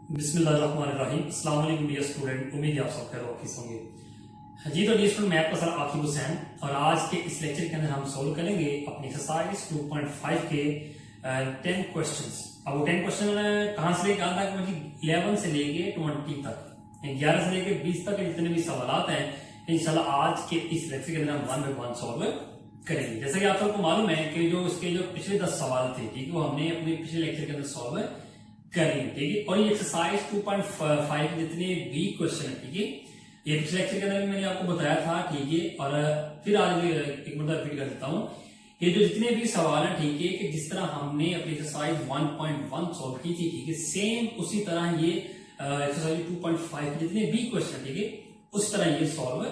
बिस्मिल्लाहिर्रहमानिर्रहीम। अस्सलाम वालेकुम डियर स्टूडेंट, उम्मीद है आप सब खैर वाकिफ होंगे। जी तो डियर स्टूडेंट, मैं आपका सर आकिब हुसैन और आज के इस लेक्चर के अंदर हम सोल्व करेंगे अपनी एक्सरसाइज 2.5 के 10 क्वेश्चंस। अब वो 10 क्वेश्चन कहाँ से लेके आता है कि 11 से लेके 20 तक, 11 से लेके 20 तक जितने भी सवाल हैं इंशाल्लाह आज के इस लेक्चर के अंदर हम वन बाय वन सॉल्व करेंगे। जैसा कि आप सबको मालूम है कि जो पिछले 10 सवाल थे, ठीक है, वो हमने अपने पिछले लेक्चर के अंदर सॉल्व करेंगे, ठीक है। और ये एक्सरसाइज 2.5 के जितने भी क्वेश्चन है, ठीक है, ये पिछले लेक्चर के अंदर मैंने आपको बताया था, ठीक है। और फिर आज एक मतलब रिपीट कर देता हूँ, ये जो जितने भी सवाल है, ठीक है, कि जिस तरह हमने अपनी एक्सरसाइज 1.1 सॉल्व की थी, ठीक है, सेम उसी तरह ये एक्सरसाइज 2.5 के जितने भी क्वेश्चन, ठीक है, उस तरह ये सॉल्व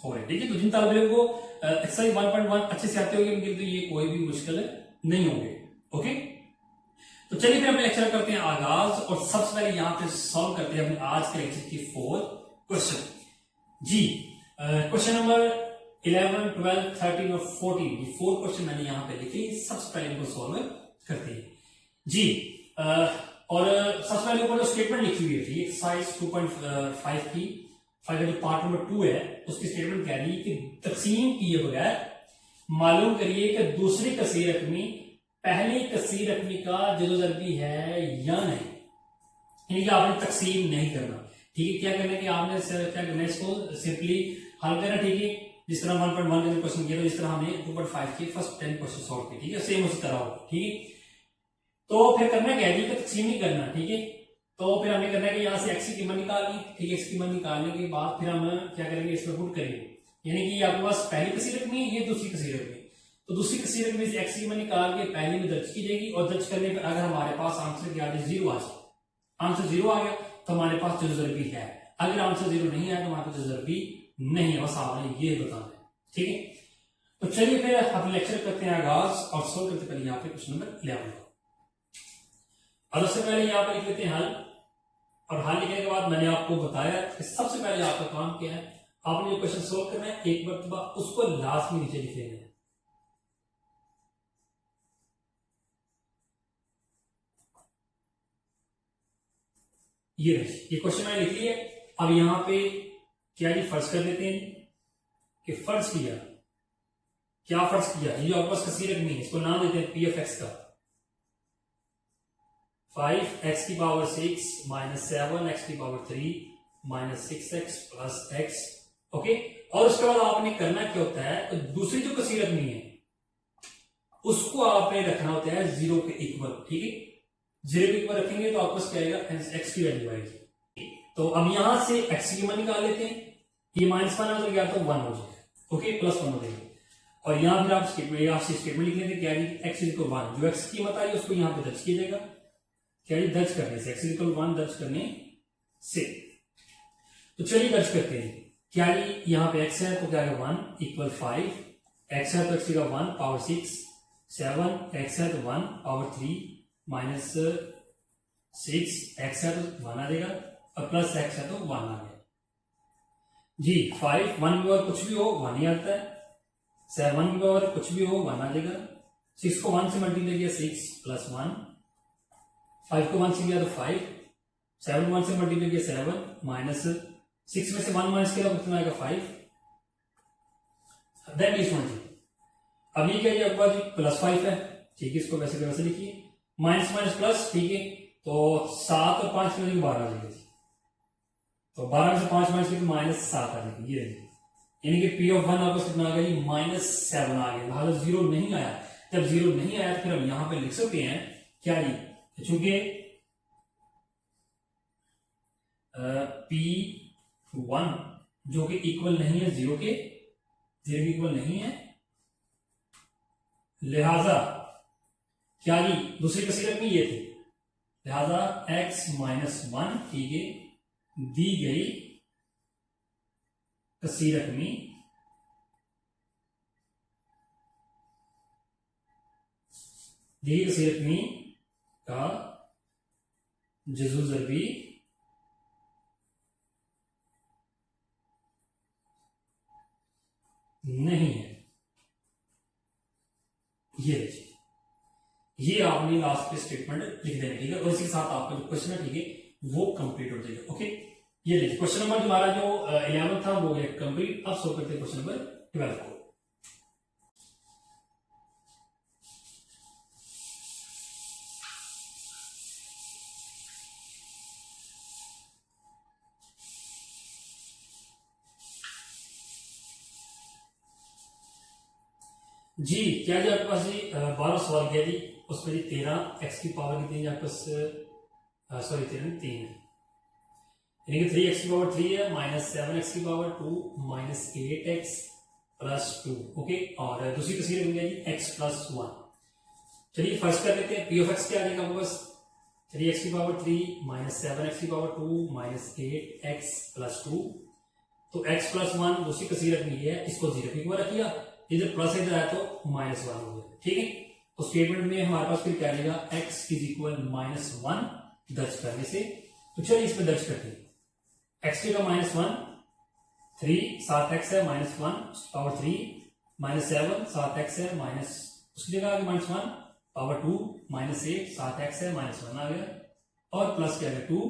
हो रहे, ठीक है। तो जिन तालिब को एक्सरसाइज 1.1 अच्छे से आते होंगे उनके लिए तो ये कोई भी मुश्किल नहीं होंगे। ओके, तो चलिए फिर अपने लेक्चर करते हैं आगाज और सबसे पहले यहां पे सॉल्व करते हैं अपने आज के लेक्चर की 4 क्वेश्चन। जी क्वेश्चन नंबर 11, 12, 13 और 14, ये 4 क्वेश्चन मैंने यहां पे लिखे। सबसे पहले इनको सॉल्व करते हैं जी। और सबसे पहले ऊपर जो स्टेटमेंट लिखी हुई है एक्सरसाइज 2.5 की 5 का जो पार्ट नंबर 2 है, उसकी स्टेटमेंट कह रही है कि तकसीम किए बगैर मालूम करिए कि दूसरी कसीर रकमी पहली कसीर रकमी का जदो जरबी है या नहीं। यानी कि आपने तकसीम नहीं करना, ठीक है। क्या करना है कि आपने क्या करना है, इसको सिंपली हल करना, ठीक है। जिस तरह 1.1 के क्वेश्चन किया था, जिस तरह हमने 2.5 के फर्स्ट 10 क्वेश्चन सॉल्व किए, ठीक है, सेम उसी तरह हो, ठीक है। तो फिर करना क्या है कि तकसीम नहीं करना, ठीक है। तो फिर हमें करना है कि यहाँ से एक्स की कीमत निकालनी, ठीक है। एक्स की कीमत निकालने के बाद फिर हम क्या करेंगे, इसमें पुट करेंगे। यानी कि आपके पास पहली कसीर रकमी है, ये दूसरी कसीर रकमी, तो दूसरी कसीर रकमी से एक्स की कीमत निकाल के पहली में दर्ज की जाएगी और दर्ज करने पर अगर हमारे पास आंसर क्या है, 0 आ जाए, आंसर 0 आ गया तो हमारे पास जज़रबी है। अगर आंसर 0 नहीं आया तो हमारे पास जज़रबी नहीं है, बस आपने ये बताना है, ठीक है। तो चलिए फिर हम लेक्चर करते हैं आगाज और सोल्व करते पहले यहाँ पे क्वेश्चन नंबर 11 और उससे पहले यहाँ पे लिख लेते हैं हल। और हल लिखने के बाद मैंने आपको बताया कि सबसे पहले आपका काम क्या है, आपने जो क्वेश्चन सोल्व करना है एक मरतबा उसको लास्ट में नीचे लिख लेना है। ये क्वेश्चन मैंने लिख लिया। अब यहां पे क्या जी फर्ज कर लेते हैं कि फर्ज किया, क्या फर्ज किया, ये जो आपके पास कसीर रकमी है इसको नाम देते हैं पी एफ एक्स का। 5x की पावर 6 माइनस 7x की power 3 minus 6x plus x। Okay, और उसके बाद आपने करना क्या होता है, तो दूसरी जो कसीर रकमी है उसको आपने रखना होता है 0 के इक्वल, ठीक है। 0 के इक्वल रखेंगे तो आपको क्या आएगा, x की वैल्यू आएगी। तो अब यहां से x की कीमत निकाल लेते हैं, ये -1 हो गया तो 1 हो जाएगा, ओके, प्लस 1 हो जाएगा। और यहां फिर आप स्टेटमेंट लिख लेते क्या है, x इक्वल 1, जो x की कीमत आई उसको यहां पे दर्ज किया जाएगा, क्या है, दर्ज करने से, x इक्वल 1 दर्ज करने से। तो चलिए दर्ज करते हैं, क्या यहां पे x है तो क्या है 1 इक्वल 5, x है तो x का 1 पावर 6, 7 x है तो 1 पावर 3 माइनस 6 x है तो 1 आ जाएगा और प्लस x है तो 1 आ गया जी। 5 1 की पावर कुछ भी हो 1 ही आता है, 7 की पावर कुछ भी हो 1 आ जाएगा, 6 को 1 से मल्टीप्लाई किया 6 प्लस 1, 5 को 1 से किया तो 5, 7 को 1 से मल्टीप्लाई किया 7 माइनस 6 में से 1 माइनस किया तो कितना आएगा 5, दैट इज 1। अब ये क्या है, आपके पास प्लस 5 है, ठीक है, इसको वैसे वैसे लिखिए, माइनस माइनस प्लस, ठीक है। तो 7 और 5 में 12 आ जाएगी, तो 12 में से 5 माइनस किया तो -7 आ जाएगी, ये यानी कि पी ऑफ 1 आपको कितना आ गया, -7 आ गया। लिहाजा 0 नहीं आया, जब 0 नहीं आया तो फिर हम यहां पे लिख सकते हैं क्या जी, चूंकि P1 जो कि इक्वल नहीं है 0 के इक्वल नहीं है, लिहाजा क्या जी दूसरी कसीर रकमी ये थी, लिहाजा x -1, ठीक है, दी गई कसीर रकमी का जज़ो ज़रबी नहीं है। ये आपने लास्ट पे स्टेटमेंट लिख देना, ठीक है। और इसी के साथ आपका जो क्वेश्चन है, ठीक है, वो कंप्लीट हो जाएगा। ओके, ये देखिए क्वेश्चन नंबर हमारा जो 11 था वो है कंप्लीट। अब सॉल्व करते हैं क्वेश्चन नंबर 12 को। जी क्या जी आपके पास जी 12 सवाल किया जी, उसमें जी 13 एक्स की पावर कितनी है आपके पास, सॉरी 13 3 है, यानी कि 3 एक्स की पावर 3 है, माइनस 7 एक्स की power 2, minus 8 x plus 2। Okay, और दूसरी तस्वीर बन गया जी एक्स प्लस 1। चलिए फर्स्ट कर लेते हैं, पी ऑफ एक्स क्या आ जाएगा आपके पास, 3 एक्स की पावर 3 माइनस 7 एक्स की पावर 2 माइनस 8 एक्स प्लस 2। तो x प्लस 1 दूसरी तस्वीर रखनी है, इसको 0 की ऊपर रखिएगा, इधर प्लस इधर आया तो माइनस 1 हो गया। ठीक है, तो स्टेटमेंट में हमारे पास फिर क्या आएगा, x इज इक्वल माइनस 1 दर्ज करने से। तो चलिए इसमें दर्ज करते हैं, x की जगह माइनस 1, 3 7 एक्स है माइनस 1 पावर 3 माइनस 7 7 एक्स है माइनस, उसकी जगह माइनस 1 पावर 2 माइनस 8 7 एक्स है माइनस 1 आ गया, और प्लस क्या है 2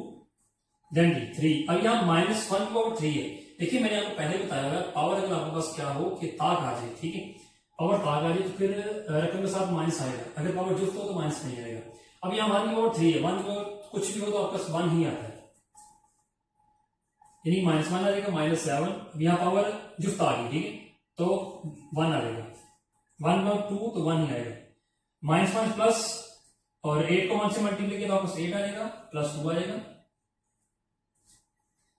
देन 3। अब यहाँ माइनस 1 की पावर 3 है। देखिए मैंने आपको पहले बताया हुआ पावर अगर आपके पास क्या हो कि ताक आ जाए, ठीक है, पावर ताक आ जाए तो फिर रकम के साथ माइनस आएगा, अगर पावर जुफ्त हो तो माइनस नहीं आएगा। अब यहाँ 1 की पावर 3 है, 1 की पावर कुछ भी हो तो आपके पास 1 ही आता है, यानी माइनस 1 आ जाएगा, माइनस 7। अब यहाँ पावर जुफ्त आ गई, ठीक है, तो 1 आ जाएगा, 1 और 2 तो 1 ही आएगा, माइनस 1 प्लस, और 8 को 1 से मल्टीप्लाई किया तो आपको 8 आ जाएगा, प्लस 2 आ जाएगा,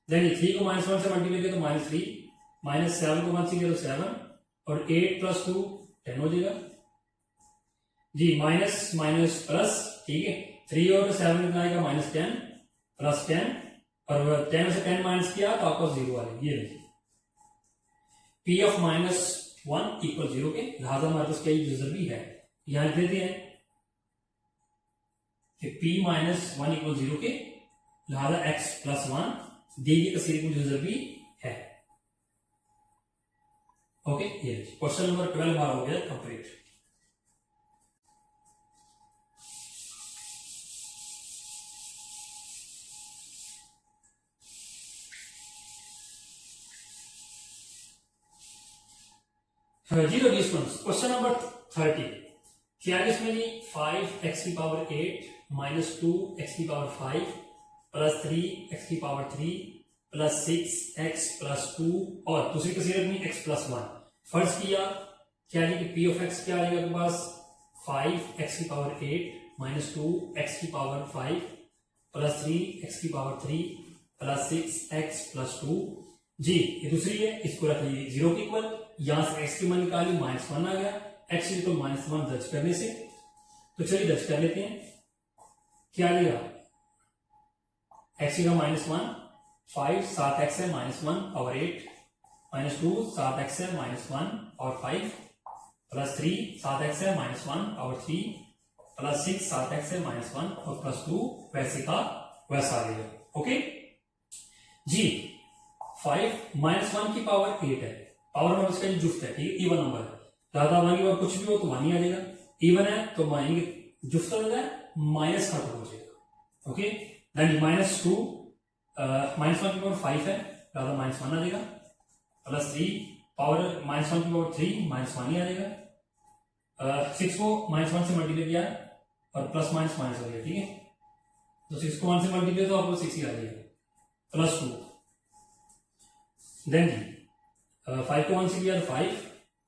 देन 3 को माइनस 1 से मल्टीप्लाई किया तो माइनस 3, माइनस 7 को 1 से किया तो 7, और 8 प्लस 2 10 हो जाएगा जी, माइनस माइनस प्लस, ठीक है, 3 और 7 कितना आएगा माइनस 10 प्लस 10, और 10 से 10 माइनस किया तो आपको 0 आ जाएगी। ये देखिए पी ऑफ माइनस 1 इक्वल 0 के, लिहाजा हमारे पास क्या यूजर भी है, यहां लिख देते हैं कि पी माइनस 1 इक्वल 0 के, लिहाजा एक्स प्लस 1 दी गई तस्वीर को यूजर भी है। ओके, ये क्वेश्चन नंबर 12 हमारा हो गया कंप्लीट। जी तो स्टूडेंट्स क्वेश्चन नंबर 30 क्या है इसमें जी, 5 एक्स की पावर 8 माइनस 2 एक्स की पावर 5 प्लस 3 एक्स की पावर 3 प्लस 6 एक्स प्लस 2, और दूसरी तस्वीर अपनी एक्स प्लस 1। फर्ज किया क्या है कि पी ऑफ एक्स क्या आएगा आपके पास, 5 एक्स की पावर 8 माइनस 2 एक्स की पावर 5 प्लस 3 एक्स की पावर 3 प्लस 6 एक्स प्लस 2। जी ये दूसरी है, इसको रख लीजिए 0 के इक्वल, यहां से एक्स की मान निकाली माइनस 1 आ गया, एक्स इक्वल माइनस 1 दर्ज करने से। तो चलिए दर्ज कर लेते हैं, क्या आएगा, एक्स का माइनस 1, 5 7 एक्स है माइनस 1 पावर 8 माइनस 2 7 एक्स है माइनस 1 और 5 प्लस 3 7 एक्स है माइनस 1 पावर 3 प्लस 6 7 एक्स है माइनस 1 और प्लस 2 वैसे का वैसा आ गया। ओके जी, 5 माइनस 1 की पावर 8 है, पावर में उसका जुफ्त है, ठीक है, इवन नंबर है, ज्यादा 1 की पावर कुछ भी हो तो 1 ही आ जाएगा, इवन है तो मानेंगे जुफ्त हो जाए माइनस का हो जाएगा। ओके देन माइनस 2 माइनस 1 की पावर 5 है, ज्यादा माइनस 1 आ जाएगा, प्लस 3 पावर माइनस 1 की पावर 3 माइनस 1 ही आ जाएगा, 6 को माइनस 1 से मल्टीप्लाई किया और प्लस माइनस माइनस हो गया, ठीक है, तो 6 को 1 से मल्टीप्लाई तो आपको 6 ही आ जाएगा, प्लस 2 देन 5 को 1 से किया तो 5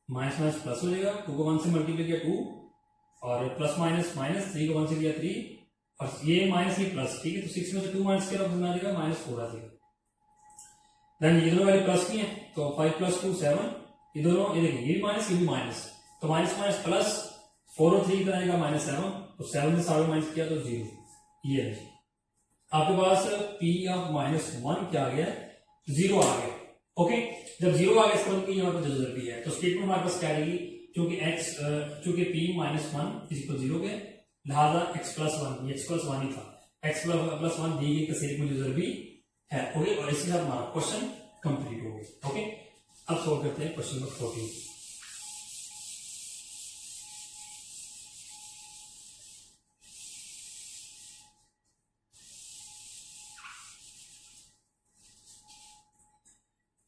माइनस माइनस प्लस हो जाएगा, 2 को 1 से मल्टीप्लाई किया 2 और प्लस माइनस माइनस, 3 को 1 से किया 3 और ये माइनस ये प्लस, ठीक है, तो 6 में से 2 माइनस किया तो कितना आ जाएगा माइनस 4 आ जाएगा। देन ये दोनों वाले प्लस की है तो 5 प्लस 2 7, ये दोनों ये देखिए ये माइनस ये भी माइनस, तो माइनस माइनस प्लस 4 और 3 कितना आएगा माइनस 7, तो 7 में 7 माइनस किया तो 0। ये है आपके पास पी ऑफ माइनस 1 क्या आ गया, 0 आ गया। ओके जब 0 आ गया इसका मतलब यहाँ पर जरूरत भी है, तो स्टेटमेंट हमारे पास क्या रहेगी, क्योंकि x चूंकि p माइनस 1 इज इक्वल 0 के, लिहाजा x प्लस 1, x प्लस 1 ही था, x प्लस 1 दी गई का स्टेटमेंट यूजर भी है। ओके और इसके साथ हमारा क्वेश्चन कंप्लीट हो गया। ओके अब सॉल्व करते हैं क्वेश्चन नंबर 14।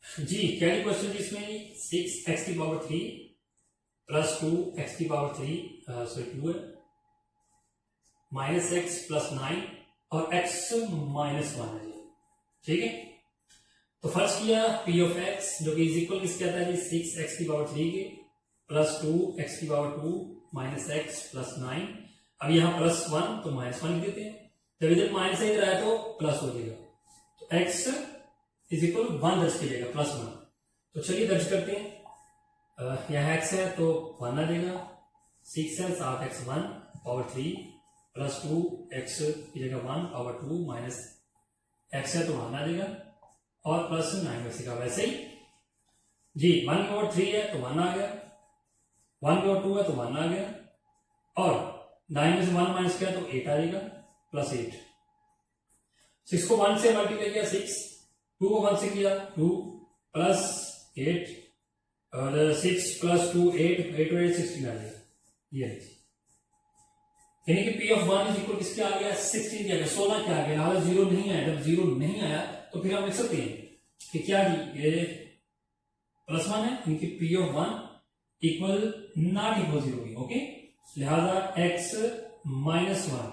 जी क्या क्वेश्चन जी इसमें 6x की पावर 3 प्लस 2x की पावर 3 सॉरी 2 है माइनस एक्स प्लस 9 और x माइनस 1 है जी। ठीक है, तो फर्स्ट किया p ऑफ x जो कि इज इक्वल किसके आता है जी 6x की पावर 3 के प्लस 2x की पावर 2 माइनस एक्स प्लस 9। अब यहाँ प्लस 1 तो माइनस 1 लिख देते हैं, जब इधर माइनस इधर आया तो प्लस हो जाएगा, तो x इज इक्वल 1 दर्ज कीजिएगा प्लस 1। तो चलिए दर्ज करते हैं, यहाँ x है तो 1 आ जाएगा, 6 है 7x 1 पावर 3 प्लस 2x की जगह 1 पावर 2 माइनस x है तो 1 आ जाएगा और प्लस 9 वैसे का वैसे ही जी। 1 की पावर 3 है तो 1 आ गया, 1 की पावर 2 है तो 1 आ गया और 9 में से 1 माइनस किया तो 8 आ जाएगा प्लस 8। 6 को 1 से मल्टीप्लाई किया 6, 2 को 1 से किया 2 प्लस 8 और 6 प्लस 2 8, 8 और 8 16 आ जाएगा। ये यानी कि P ऑफ 1 इज इक्वल किसके आ गया 16 के आ गया, 16 क्या आ गया, हालांकि जीरो नहीं आया। जब जीरो नहीं आया तो फिर हम लिख सकते हैं कि क्या ये प्लस 1 है, इनकी P of 1 equal not equal 0 की। ओके, लिहाजा x माइनस 1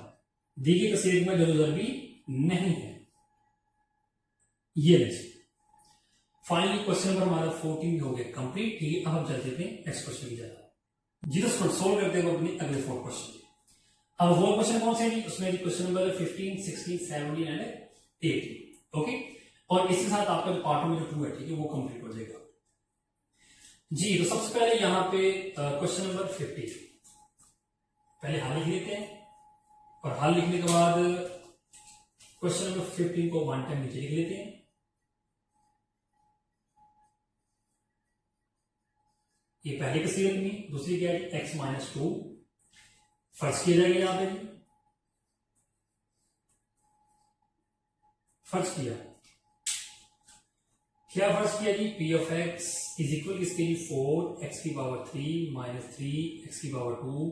दी गई कसीर में जरूरी नहीं है। ये लीजिए फाइनली क्वेश्चन नंबर हमारा 14 हो गया कंप्लीट। ठीक है, अब हम चलते हैं नेक्स्ट क्वेश्चन की तरफ। जी दोस्तों सोल्व करते हैं अपने अगले 4 क्वेश्चन। अब 4 क्वेश्चन कौन से हैं? उसमें क्वेश्चन नंबर 15, 16, 17 एंड 18। ओके, और इसके साथ आपका जो पार्ट में जो 2 है ठीक है वो कंप्लीट हो जाएगा जी। तो सबसे पहले यहाँ पे क्वेश्चन नंबर 15 पहले हल लिख लेते हैं और हल लिखने के बाद क्वेश्चन नंबर 15 को 1 टाइम नीचे लिख लेते हैं। ये पहली कसीरत में, दूसरी क्या है x माइनस 2 फर्स्ट किया जाएगा। यहां पे फर्स्ट किया क्या फर्स्ट किया जी p of x is equal किसके जी 4x की पावर 3 माइनस 3x की पावर 2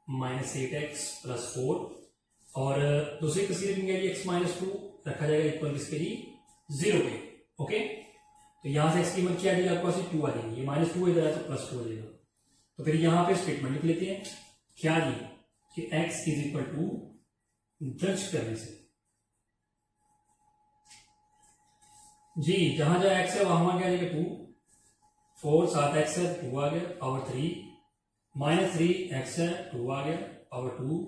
माइनस 8x प्लस 4 और दूसरी कसीरत में जी x माइनस 2 रखा जाएगा इक्वल किसके जी 0 पे। ओके, तो यहां से x की कीमत क्या आ जाएगी आपको 2 आ जाएगी, ये माइनस 2 इधर है तो प्लस 2 हो जाएगा। तो फिर यहां पे स्टेटमेंट लिख लेते हैं क्या जी कि x इज इक्वल टू दर्ज करने से जी जहां जहां x है वहां क्या आ जाएगा 2, 4 7x है 2 आ गया पावर 3 माइनस 3x है 2 आ गया पावर 2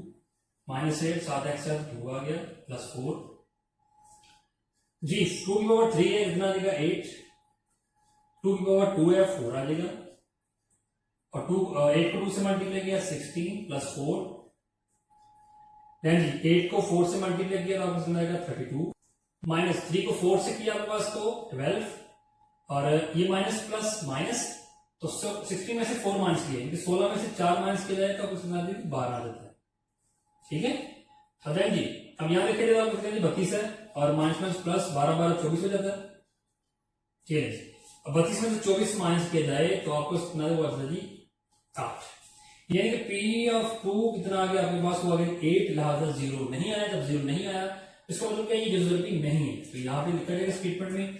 माइनस 8 7x है 2 आ गया प्लस 4 जी। 2 की पावर 3 है कितना आ जाएगा 8, 2 की पावर 2 है 4 आ जाएगा और 8 को 2 से मल्टीप्लाई किया 16 प्लस 4 जी। 8 को 4 से मल्टीप्लाई किया तो आपको आएगा 32 माइनस 3 को 4 से किया आपके पास तो 12 और ये माइनस प्लस माइनस तो 16 में से 4 माइनस किया, 16 में से 4 माइनस किया जाए तो आपको 12 आ जाता है। ठीक है, अदैन जी अब यहां देखिए जी 32 है और माइनस माइनस प्लस 12 12 24 हो जाता है। ठीक है, अब 32 में से 24 माइनस किया जाए तो आपको कितना हुआ जी 8, यानी कि P ऑफ 2 कितना आ गया आपके पास हुआ 8, लिहाजा 0 नहीं आया। जब 0 नहीं आया इसका मतलब क्या ये जरूरी नहीं है, तो यहाँ पे लिखा जाएगा स्टेटमेंट में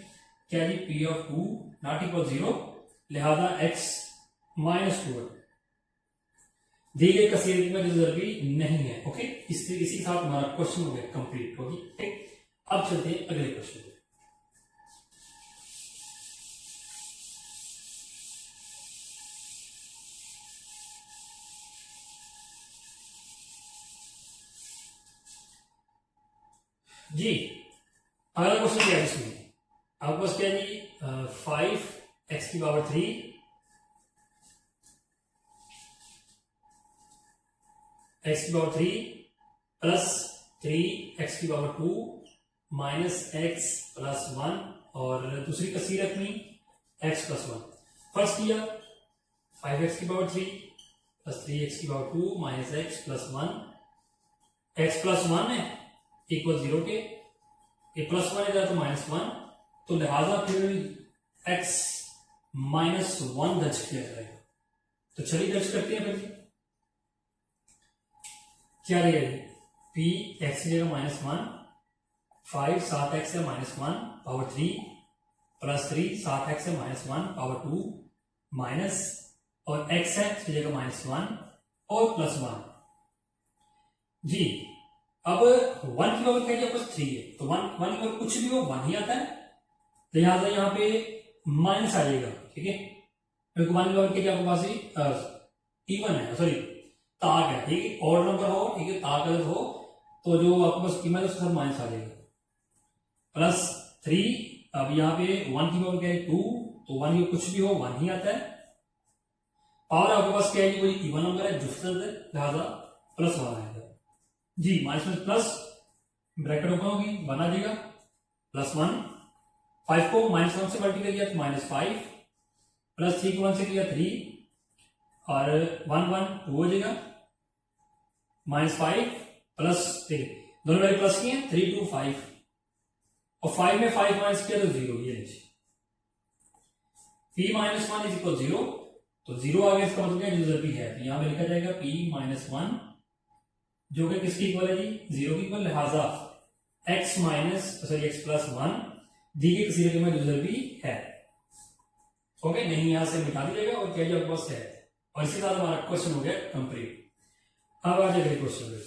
क्या जी P ऑफ 2 नॉट इक्वल 0, लिहाजा x माइनस 2 दी गई कसीरत में जरूरी नहीं है। ओके, इसी के साथ हमारा क्वेश्चन हो गया कंप्लीट होगी। ठीक, अब चलते हैं अगले क्वेश्चन पे। जी अगला क्वेश्चन क्या है इसमें आपके पास क्या जी 5x की पावर 3 x की पावर 3 प्लस 3x की पावर 2 माइनस x प्लस 1 और दूसरी कसीरत में x प्लस 1। फर्स्ट किया 5x की पावर 3 प्लस 3x की power 2 minus x plus 1, x plus 1 है इक्वल 0 के, ये प्लस 1 है तो माइनस 1, तो लिहाजा फिर x माइनस 1 दर्ज किया जाएगा। तो चलिए दर्ज करते हैं फिर क्या रहेगा p x की जगह माइनस 1, 5 7x है माइनस 1 पावर 3 +3 7x है -1/2 माइनस और x है इसकी जगह -1 और +1 जी। अब 1 की पावर क्या है आपके पास 3 है, तो 1 की पावर कुछ भी हो 1 ही आता है, तो लिहाजा यहाँ पे माइनस आ जाएगा, ठीक है, क्योंकि 1 की पावर क्या आपके पास इवन है, सॉरी ताक है, ठीक है, ऑड नंबर हो, ठीक है, ताक अगर हो तो जो आपके पास कीमत है उसके साथ माइनस आ जाएगा। +3 अब यहाँ पे 1 की पावर क्या है 2, तो 1 की कुछ भी हो 1 ही आता है। पावर आपके पास क्या है, कोई इवन नंबर है जुफ्त है, लिहाजा +1 आएगा जी। माइनस में प्लस ब्रैकेट ओपन होगी 1 आ जाएगा, +1 5 को -1 से मल्टीप्लाई किया तो -5 +3 को 1 से किया 3 और 1 1 2 हो जाएगा, -5 +3 दोनों वैल्यू प्लस की है 3 2 5 और 5 में 5 माइनस किया तो 0, ये लीजिए p -1 इज इक्वल 0, तो 0 आ गया, इसका मतलब क्या यूजर भी है, तो यहां पे लिखा जाएगा p -1 जो कि किसकी इक्वल है जी 0 की इक्वल, लिहाजा x +1 दी गई किसी रकम में यूजर भी है। ओके, नहीं यहां से मिटा दीजिएगा और क्या जी आपके पास है, और इसके साथ हमारा क्वेश्चन हो गया कंप्लीट। अब आ जाएगा क्वेश्चन में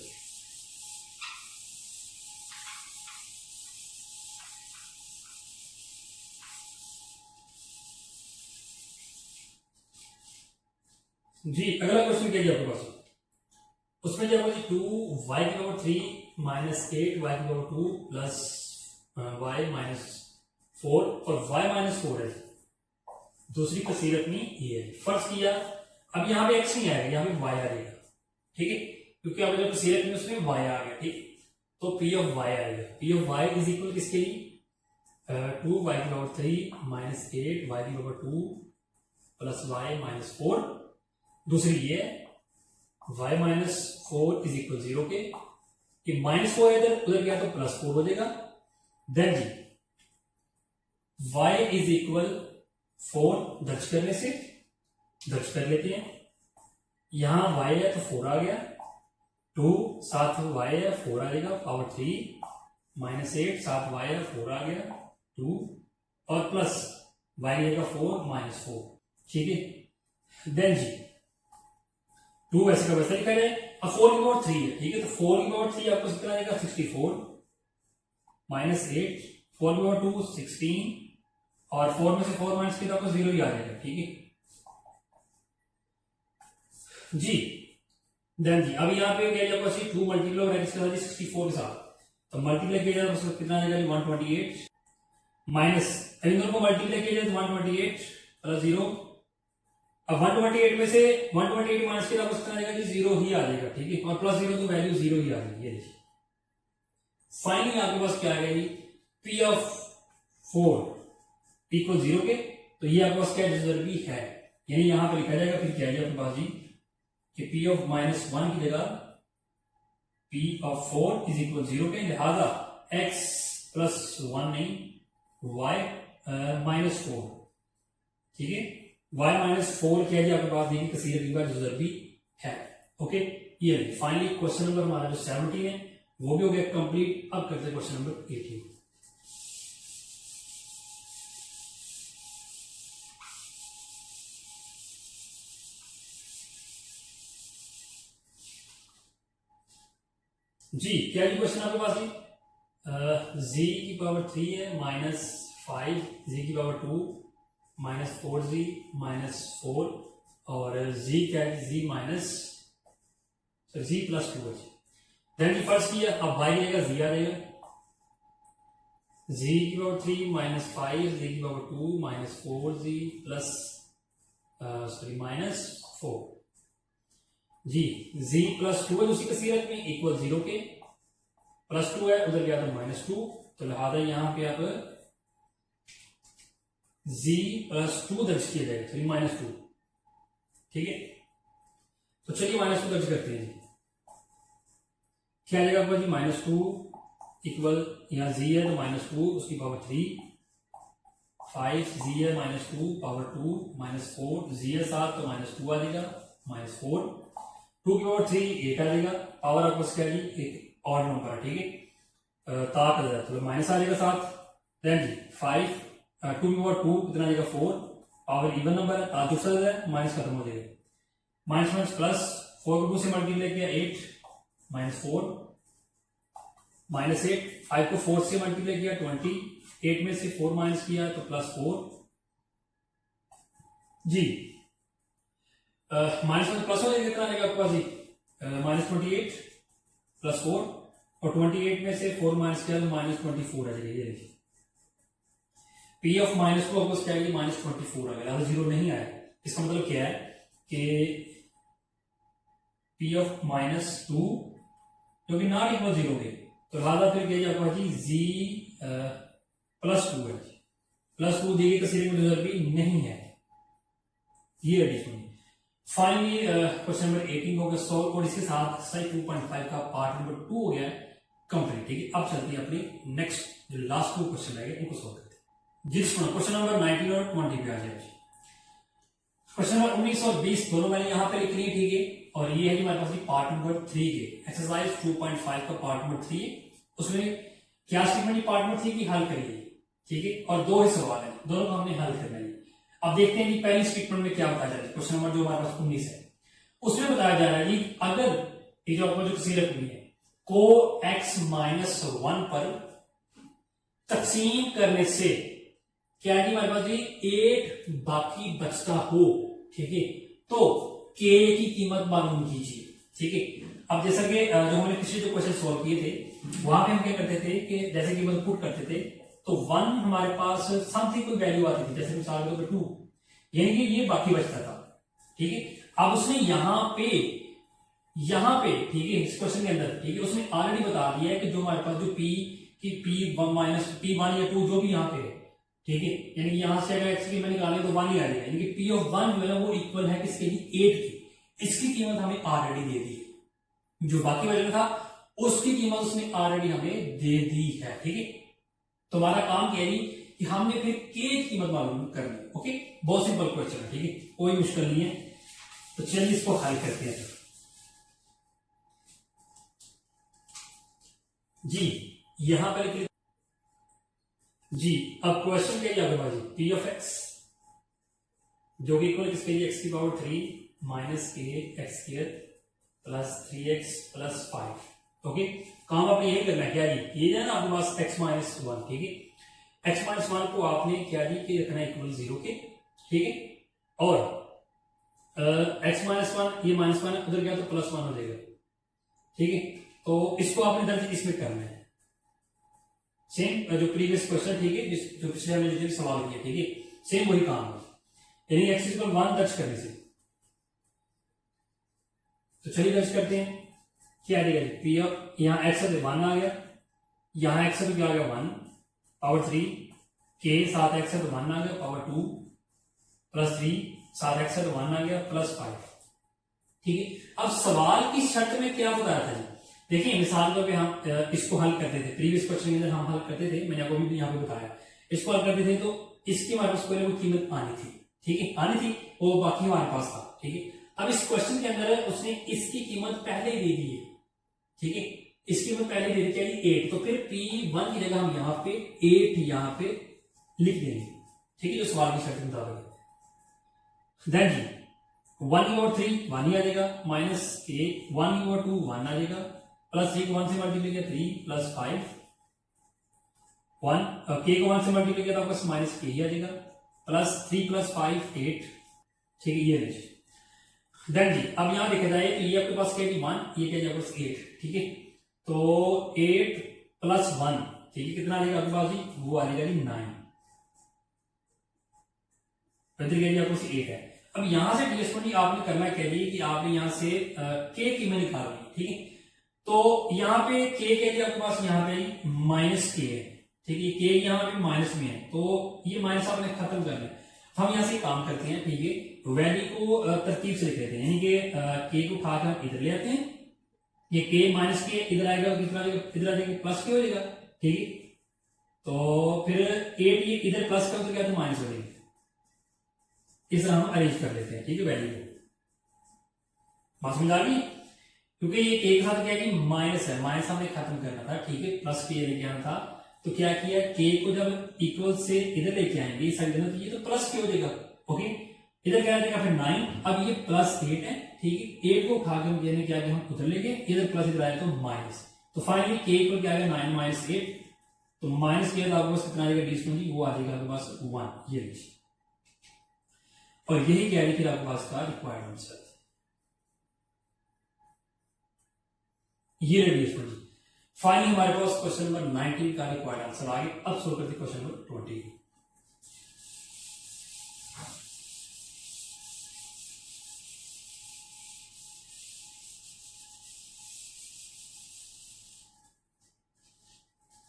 जी। अगला क्वेश्चन क्या है आपके पास, उसमें जब 2y की पावर 3 -8y की पावर 2 प्लस y -4 और y -4 है, दूसरी कसीरत में ये है, फर्ज किया। अब यहाँ पे x नहीं आएगा, यहाँ पे y आ जाएगा, ठीक है, क्योंकि अब जब कसीरत में उसमें y आ गया, ठीक, तो p ऑफ y आएगा, p of y is equal किसके लिए 2y की पावर 3 -8y की पावर 2 प्लस y -4, दूसरी ये y -4 इज इक्वल 0 के, ये -4 इधर उधर गया तो +4 हो जाएगा। देन जी y इज इक्वल 4 दर्ज करने से दर्ज कर लेते हैं, यहां y है तो 4 आ गया, 2 साथ y है 4 आ जाएगा, पावर 3 -8 साथ y है 4 आ गया 2 और प्लस y रहेगा 4 -4, ठीक है। देन जी 2 वैसे का वैसा लिखा जाए, अब 4 की पावर 3 है, ठीक है, तो 4 की पावर 3 आपको कितना आएगा 64 -8 4 की पावर 2 16 और 4 में से 4 माइनस किया तो आपको 0 ही आ जाएगा, ठीक है जी। देन जी अब यहाँ पे क्या जाएगा 2 मल्टीप्लाई हो रहा है किसके साथ 64 के साथ, तो मल्टीप्लाई किया जाए तो कितना आ जाएगा 128 माइनस इन दोनों को मल्टीप्लाई किया जाए तो 128 प्लस 0, अब 128 में से 128 माइनस किया तो कितना आ जाएगा जी 0 ही आ जाएगा, ठीक है, और प्लस 0 तो वैल्यू 0 ही आ जाएगी, ये देखिए। फाइनली आपके पास क्या आएगा जी p ऑफ 4 p को 0 के, तो ये आपके पास क्या रिजल्ट भी है, यानी यहां पे लिखा जाएगा फिर क्या है आपके पास जी कि p ऑफ -1 की जगह p ऑफ 4 इज इक्वल 0 के, लिहाजा x +1 नहीं y -4, ठीक है, y -4 क्या है आपके पास देखिए कसीरत का रिजल्ट भी है। ओके, ये फाइनली क्वेश्चन नंबर हमारा जो 17 है वो भी हो गया कंप्लीट। अब करते हैं क्वेश्चन नंबर 18। जी क्या जी क्वेश्चन आपके पास जी की पावर 3 है -5 जी की पावर 2 -4z -4 और जी क्या है जी जी +2 है। देन जी फर्स्ट किया, अब y रहेगा जी आ जाएगा, जी की पावर 3 -5 जी की पावर 2 -4z प्लस -4 जी z +2 है दूसरी कसीरत में इक्वल 0 के, +2 है उधर गया तो -2, तो लिहाजा यहां पे आप z +2 दर्ज किया जाएगा, सॉरी -2, ठीक है, तो चलिए -2 दर्ज करते हैं। क्या आ जाएगा आपका जी -2 इक्वल यहाँ z है तो -2 उसकी पावर 3 5 z है -2 पावर 2 -4 z है 7 तो -2 आ जाएगा -4 2 की पावर 3 8 आ जाएगा, पावर आपको क्या जी एक ऑड नंबर है, ठीक है, ताक आ जाए तो माइनस आ जाएगा 7। देन जी 5 टू की पावर 2 कितना आ जाएगा 4, पावर इवन नंबर है, दूसरा है माइनस खत्म हो जाएगा, माइनस माइनस प्लस, 4 को 2 से मल्टीप्लाई किया 8 माइनस 4 माइनस 8, 5 को 4 से मल्टीप्लाई किया 20, 8 में से 4 माइनस किया तो प्लस 4 जी, माइनस में प्लस हो जाएगा, कितना आएगा आपके पास जी माइनस 28 प्लस 4, और 28 में से 4 माइनस किया तो माइनस 24 आ जाएगा। ये देखिए पी ऑफ माइनस को आपको क्या है माइनस 24 आ गया, जीरो नहीं आया। इसका मतलब क्या है कि पी ऑफ माइनस 2 जो कि नॉट इक्वल जीरो के, तो लिहाजा फिर क्या आपका जी जी प्लस 2 है, प्लस 2 दी गई तस्वीर में रिजल्ट भी नहीं है, ये एडिशन। फाइनली क्वेश्चन नंबर 18 हो गया सॉल्व, और इसके साथ एक्सरसाइज 2.5 का पार्ट नंबर 2 हो गया कंप्लीट। ठीक है, अब चलते हैं अपने नेक्स्ट जो लास्ट 2 क्वेश्चन रहेंगे उनको सॉल्व करते हैं। जिसमें क्वेश्चन नंबर 19 और 20 पे आ जाए। क्वेश्चन नंबर 19 और 20 दोनों मैंने यहाँ पे लिख ली, ठीक है, और ये है कि हमारे पास पार्ट नंबर 3 के एक्सरसाइज 2.5 का पार्ट नंबर 3 है। उसमें क्या स्टेटमेंट पार्ट नंबर 3 की हल करिए, ठीक है, और 2 ही सवाल है, दोनों को हमने हल करना है। अब देखते हैं कि पहली स्टेटमेंट में क्या बताया जा रहा है। क्वेश्चन नंबर जो हमारे पास 19 है उसमें बताया जा रहा है कि अगर ये जो आपको जो तस्वीर हुई है को x माइनस 1 पर तकसीम करने से क्या है कि हमारे पास जी 8 बाकी बचता हो, ठीक है, तो k की कीमत मालूम कीजिए। ठीक है, अब जैसा कि जो हमने पिछले जो क्वेश्चन सॉल्व किए थे वहां पे हम क्या करते थे कि जैसे कि मतलब पुट करते थे तो 1 हमारे पास समथिंग कोई वैल्यू आती थी, जैसे मिसाल के तौर पर 2, यानी कि ये बाकी बचता था। ठीक है, अब उसने यहां पे ठीक है इस क्वेश्चन के अंदर, ठीक है, उसने ऑलरेडी बता दिया है कि जो हमारे पास जो p की p1 माइनस p1 या 2 जो भी यहाँ पे है, ठीक है, यानी कि यहां से अगर x की कीमत निकालें तो 1 ही आ जाएगा, यानी कि p ऑफ 1 जो है वो इक्वल है किसके लिए 8 की। इसकी कीमत हमें ऑलरेडी दे दी है, जो बाकी बचा था उसकी कीमत उसने ऑलरेडी हमें दे दी है। ठीक है, तो हमारा काम क्या है कि हमने फिर k की कीमत मालूम करनी है। ओके, बहुत सिंपल क्वेश्चन है, ठीक है, कोई मुश्किल नहीं है। तो चलिए इसको हल करते हैं जी। यहां पर जी अब क्वेश्चन क्या है आपके पास पी ऑफ एक्स जो कि इक्वल किसके लिए x की पावर 3 माइनस के x square plus 3x plus 5। Okay, काम आपने यही करना है क्या जी, ये है ना आपके पास x माइनस 1, ठीक है, x माइनस 1 को आपने क्या जी कि रखना है इक्वल 0 के, ठीक है, और x माइनस 1 ये माइनस 1 उधर गया तो प्लस 1 हो जाएगा। ठीक है, तो इसको आपने दर्ज इसमें करना है सेम जो प्रीवियस क्वेश्चन, ठीक है, जो पिछले हमने जो सवाल किया, ठीक है, सेम वही काम है, यानी x इक्वल 1 दर्ज करने से। तो चलिए दर्ज करते हैं क्या आ जाएगा पी ऑफ, यहाँ x है तो 1 आ गया, यहाँ x है तो क्या आ गया 1 पावर 3 के, साथ x है तो 1 आ गया पावर 2 प्लस 3 साथ x है तो 1 आ गया प्लस 5। ठीक है, अब सवाल की शर्त में क्या बताया था जी, देखिए मिसाल के पे हम इसको हल करते थे, प्रीवियस क्वेश्चन के अंदर हम हल करते थे, मैंने आपको भी यहाँ पे बताया, इसको हल करते थे तो इसकी हमारे पास कोई कीमत आनी थी, ठीक है, आनी थी, वो बाकी हमारे पास था। ठीक है, अब इस क्वेश्चन के अंदर उसने इसकी कीमत पहले ही दे दी है, ठीक है, इसकी कीमत पहले दे दी क्या 8, तो फिर P1 की जगह हम यहाँ पे 8 यहाँ पे लिख देंगे। ठीक है, जो सवाल की शर्त के मुताबिक। देन जी 1 की पावर 3 1 ही आ जाएगा, माइनस के 1 की पावर 2 1 आ जाएगा, प्लस 3 को 1 से मल्टीप्लाई किया 3 प्लस 5 1, के को 1 से मल्टीप्लाई किया तो आपका माइनस के ही आ जाएगा, प्लस 3 प्लस 5 8। ठीक है, ये लीजिए। देन जी अब यहां देखा जाए तो ये आपके पास क्या 1, ये क्या आपके पास 8। ठीक है, तो 8 प्लस 1, ठीक है, कितना आ जाएगा आपके पास जी, वो आ जाएगा जी 9, आपके पास 8 है। अब यहां से टीएस आपने करना क्या है कि आपने यहां से के की कीमत निकालनी, ठीक है, तो यहाँ पे के के लिए आपके पास यहाँ पे माइनस के है, ठीक है, के यहाँ पे माइनस में है, तो ये माइनस आपने खत्म करना है। हम यहाँ से काम करते हैं, ठीक है, वैल्यू को तरतीब से लिख लेते हैं, यानी कि के को उठाकर हम इधर ले आते हैं, ये के माइनस के इधर आएगा, कितना इधर आ जाएगा प्लस के हो जाएगा। ठीक है, तो फिर 8 ये इधर प्लस का तो क्या तो माइनस हो जाएगा, इस तरह हम अरेंज कर लेते हैं। ठीक है, वैल्यू को बात समझ आ गई, क्योंकि ये के के साथ क्या है कि माइनस है, माइनस हमने खत्म करना था, ठीक है, प्लस के लेके आना था, तो क्या किया, के को जब इक्वल से इधर लेके आएंगे इस साइड तो ये तो प्लस के हो जाएगा। ओके, इधर क्या जाएगा फिर 9, अब ये प्लस 8 है, ठीक है, 8 को उठा के हम यानी क्या हम उधर लेंगे, इधर प्लस इधर आया तो माइनस, तो फाइनली के इक्वल क्या आएगा 9 माइनस 8, तो माइनस किया तो आपके पास कितना आएगा डी, वो आ जाएगा आपके पास 1, ये लीजिए, और यही क्या फिर आपके पास का रिक्वायर्ड आंसर, ये रेडिएशन जी। फाइनली हमारे पास क्वेश्चन नंबर 19 का रिक्वायर्ड आंसर आ गया। अब सोल्व करते क्वेश्चन नंबर 20।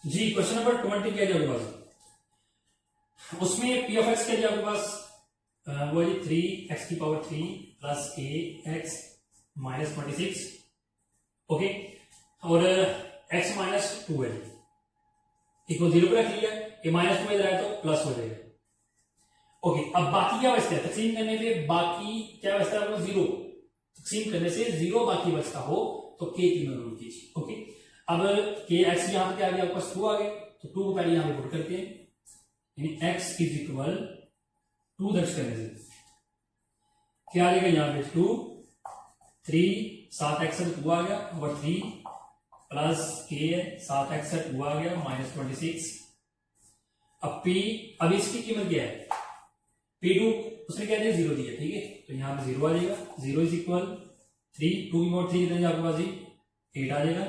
जी क्वेश्चन नंबर 20 क्या है आपके पास, उसमें पी ऑफ एक्स क्या है आपके पास, वो है 3x की पावर 3 प्लस के एक्स माइनस 26, ओके, और x माइनस 2 है इक्वल 0 पर रख लिया, ये माइनस 2 इधर आया तो प्लस हो जाएगा। ओके, अब बाकी क्या बचता है, तकसीम करने पे बाकी क्या बचता है, 0, तकसीम करने से 0 बाकी बचता हो तो के की रूल कीजिए। ओके, अब के एक्स यहां पे क्या आ गया आपके पास 2 आ गए, तो 2 को पहले यहां पे पुट करते हैं, यानी x इज इक्वल 2 दर्ज करने से क्या आ जाएगा यहाँ पे 2 3 7 एक्स 2 आ गया ओवर 3 प्लस के 7 एक्स 2 आ गया माइनस 26। अब p, अब इसकी कीमत क्या है, p2 उसने क्या दिया 0 दिया, ठीक है, तो यहाँ पे 0 आ जाएगा, 0 इज इक्वल 3, 2 की पावर 3 कितने आपके पास 8 आ जाएगा,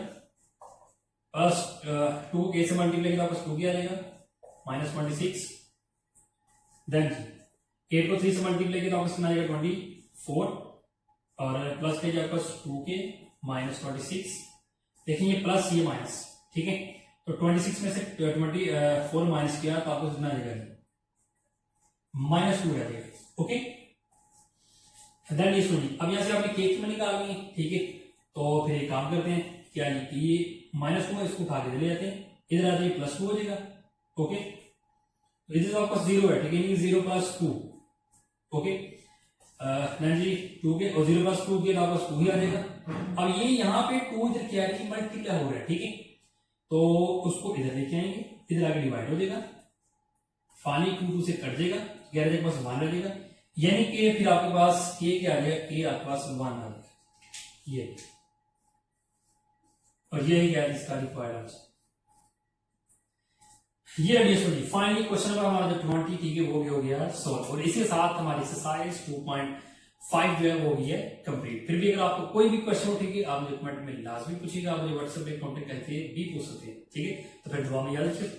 प्लस 2 के से मल्टीप्लाई किया आपको 2 की आ जाएगा माइनस 26, देन 8 को 3 से मल्टीप्लाई किया आपको कितना आएगा 24, और प्लस के आपके पास 2 के माइनस 26, देखिए ये प्लस ये माइनस, ठीक है, तो 26 में से 24 माइनस किया तो आपको कितना आ जाएगा -2 आ जाएगा। ओके, देन ये सुनिए, अब यहां से आपने के की निकालनी है, ठीक है, तो फिर एक काम करते हैं, क्या ये -2 है, इसको उठा के ले जाते हैं, इधर आते हैं +2 हो जाएगा। ओके, तो इधर आपके पास 0 है, ठीक है, 0 + 2, ओके, देन जी 2 के और 0 + 2 के आपके पास 2 ही आ जाएगा। अब ये यहाँ पे 2 इधर क्या है कि मल्टीप्लाई हो रहा है, ठीक है, तो उसको इधर लेके आएंगे, इधर आगे डिवाइड हो जाएगा, फाइनली 2 से कट जाएगा, 11 के पास 1 रहेगा, यानी कि फिर आपके पास के क्या आ जाएगा, के आपके पास 1 आ जाएगा, ये, और ये क्या है इसका रिक्वायर्ड आंसर, ये एडिशन जी। फाइनली क्वेश्चन नंबर हमारा जो 20, ठीक है, वो भी हो गया सॉल्व, और इसके साथ हमारी एक्सरसाइज 2.5 जो है वो भी है कंप्लीट। फिर भी अगर आपको कोई भी क्वेश्चन हो, ठीक है, आप मुझे कमेंट में लाजमी पूछिएगा, आप मुझे व्हाट्सएप पे कॉन्टेक्ट करके भी पूछ सकते हैं, ठीक है, तो फिर दुआ में याद रखिए।